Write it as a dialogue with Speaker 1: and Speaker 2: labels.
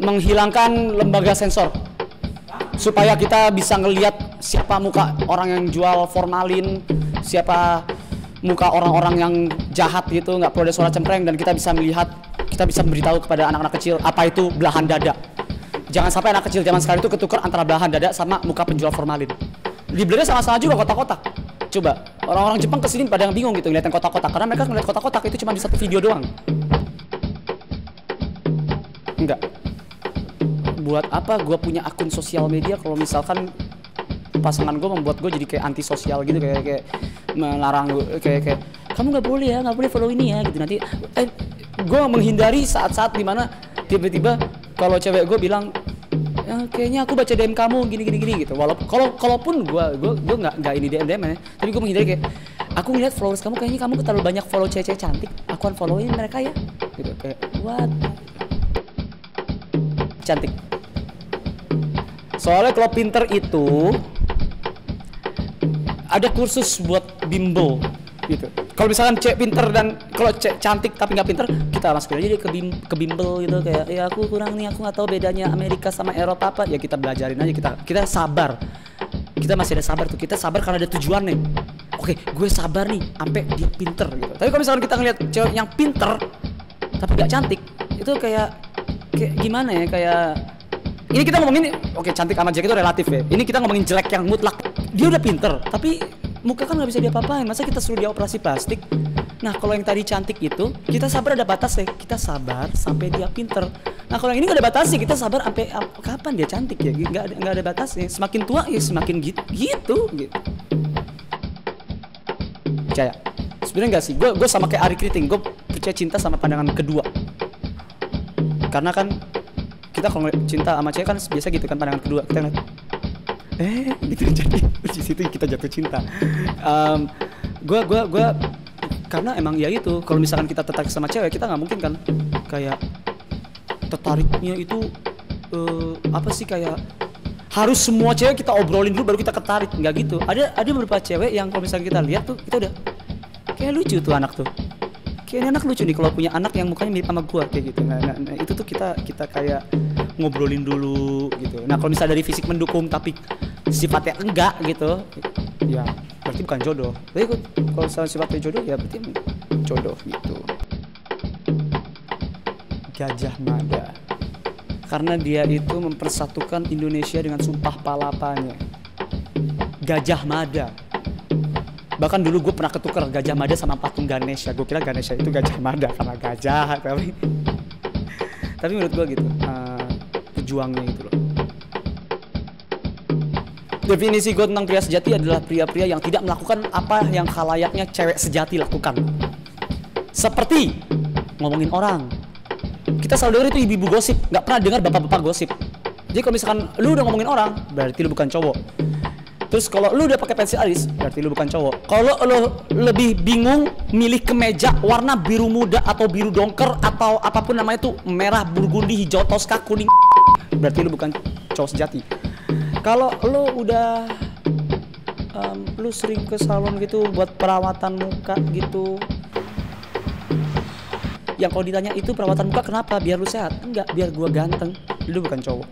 Speaker 1: menghilangkan lembaga sensor supaya kita bisa ngelihat siapa muka orang yang jual formalin, siapa muka orang-orang yang jahat gitu, nggak perlu ada suara cempreng, dan kita bisa melihat, kita bisa memberitahu kepada anak-anak kecil apa itu belahan dada. Jangan sampai anak kecil zaman sekarang itu ketukar antara belahan dada sama muka penjual formalin. Di Belanda sama-sama juga kotak-kotak. Coba orang-orang Jepang kesini pada yang bingung gitu ngeliatin kotak-kotak, karena mereka ngeliat kotak-kotak itu cuma di satu video doang. Enggak. Buat apa gue punya akun sosial media kalau misalkan pasangan gue membuat gue jadi kayak anti sosial gitu, kayak melarang gue, kayak kamu nggak boleh ya, nggak boleh follow ini ya gitu. Nanti gue menghindari saat-saat dimana tiba-tiba kalau cewek gue bilang kayaknya aku baca DM kamu gini gitu. Kalaupun gue nggak ini DM ya, tapi gue menghindari kayak aku ngeliat followers kamu, kayaknya kamu terlalu banyak follow cewek cantik, aku unfollowin mereka ya gitu. Kayak what, cantik. Soalnya kalau pinter itu ada kursus buat bimbel gitu. Kalau misalkan cewek pinter dan kalau cewek cantik tapi nggak pinter, kita masukin aja dia ke bimbel gitu. Kayak ya aku kurang nih, aku nggak tahu bedanya Amerika sama Eropa apa, ya kita belajarin aja. Kita sabar, kita masih ada sabar tuh, kita sabar karena ada tujuan nih. Oke, gue sabar nih sampai dia pinter gitu. Tapi kalau misalkan kita ngeliat cewek yang pinter tapi nggak cantik, itu kayak gimana ya, kayak ini kita ngomongin oke, cantik sama jelek itu relatif ya. Ini kita ngomongin jelek yang mutlak. Dia udah pinter tapi muka kan nggak bisa dia-apa-apain, masa kita suruh dia operasi plastik. Nah kalau yang tadi cantik itu kita sabar, ada batas ya, kita sabar sampai dia pinter. Nah kalau yang ini nggak ada batasnya, kita sabar sampai kapan dia cantik ya, nggak ada batasnya. Semakin tua ya semakin gitu. Percaya sebenarnya nggak sih, gue sama kayak Ari Kriting, gue percaya cinta sama pandangan kedua. Karena kan kita kalau cinta sama cewek kan biasa gitu kan, pandangan kedua kita ngeliat gitu, jadi di situ kita jatuh cinta. Gue karena emang ya itu, kalau misalkan kita tertarik sama cewek, kita nggak mungkin kan kayak tertariknya itu apa sih, kayak harus semua cewek kita obrolin dulu baru kita ketarik, nggak gitu. Ada beberapa cewek yang kalau misalkan kita lihat tuh, kita udah kayak lucu tuh anak tuh, kayak anak lucu nih kalau punya anak yang mukanya mirip sama gua kayak gitu. Nah itu tuh kita kayak ngobrolin dulu gitu. Nah kalau misalnya dari fisik mendukung tapi sifatnya enggak gitu, ya berarti bukan jodoh. Tapi kalau misalnya sifatnya jodoh, ya berarti jodoh gitu. Gajah Mada, karena dia itu mempersatukan Indonesia dengan sumpah palapanya. Gajah Mada. Bahkan dulu gue pernah ketukar Gajah Mada sama patung Ganesha. Gue kira Ganesha itu Gajah Mada karena gajah, tapi menurut gue gitu, pejuangnya itu loh. Definisi gue tentang pria sejati adalah pria-pria yang tidak melakukan apa yang khalayaknya cewek sejati lakukan. Seperti ngomongin orang. Kita selalu dengar itu ibu-ibu gosip, nggak pernah dengar bapak-bapak gosip. Jadi kalau misalkan lu udah ngomongin orang, berarti lu bukan cowok. Terus kalau lu udah pakai pensil alis, berarti lu bukan cowok. Kalau lu lebih bingung milih kemeja warna biru muda atau biru dongker atau apapun namanya tuh, merah, burgundi, hijau, toska, kuning, berarti lu bukan cowok sejati. Kalau lu udah lu sering ke salon gitu buat perawatan muka gitu, yang kalau ditanya itu perawatan muka kenapa? Biar lu sehat? Enggak, biar gua ganteng. Lu bukan cowok.